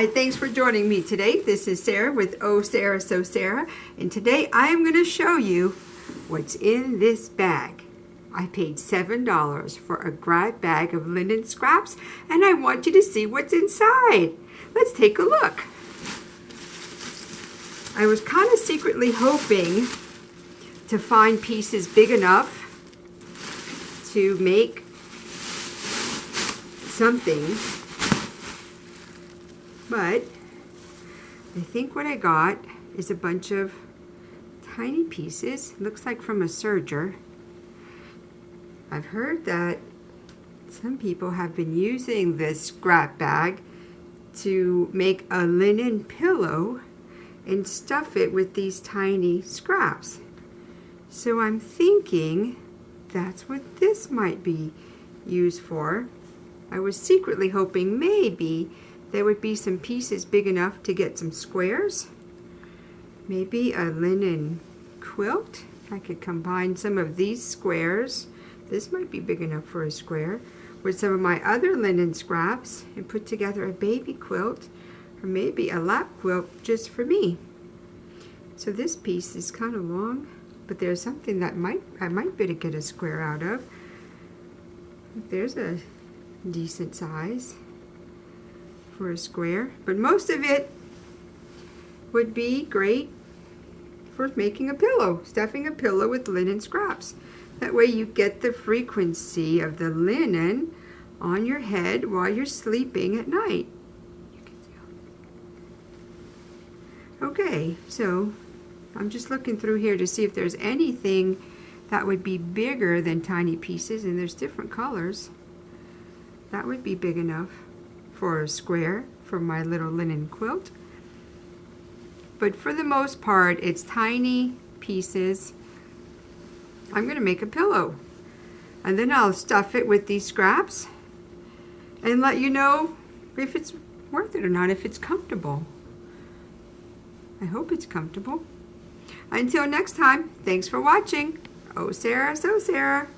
Hi, thanks for joining me today. This is Sarah with Oh Sarah So Sarah, and today I am going to show you what's in this bag. I paid $7 for a grab bag of linen scraps, and I want you to see what's inside. Let's take a look. I was kind of secretly hoping to find pieces big enough to make something, but I think what I got is a bunch of tiny pieces. Looks like from a serger. I've heard that some people have been using this scrap bag to make a linen pillow and stuff it with these tiny scraps. So I'm thinking that's what this might be used for. I was secretly hoping maybe there would be some pieces big enough to get some squares. Maybe a linen quilt. I could combine some of these squares. This might be big enough for a square. With some of my other linen scraps and put together a baby quilt or maybe a lap quilt just for me. So this piece is kind of long, but there's something that I might be able to get a square out of. There's a decent size for a square, but most of it would be great for making a pillow, stuffing a pillow with linen scraps. That way you get the frequency of the linen on your head while you're sleeping at night. Okay, so I'm just looking through here to see if there's anything that would be bigger than tiny pieces, and there's different colors. That would be big enough for a square for my little linen quilt. But for the most part, it's tiny pieces. I'm going to make a pillow, and then I'll stuff it with these scraps and let you know if it's worth it or not, if it's comfortable. I hope it's comfortable. Until next time, thanks for watching. Oh Sarah, So Sarah.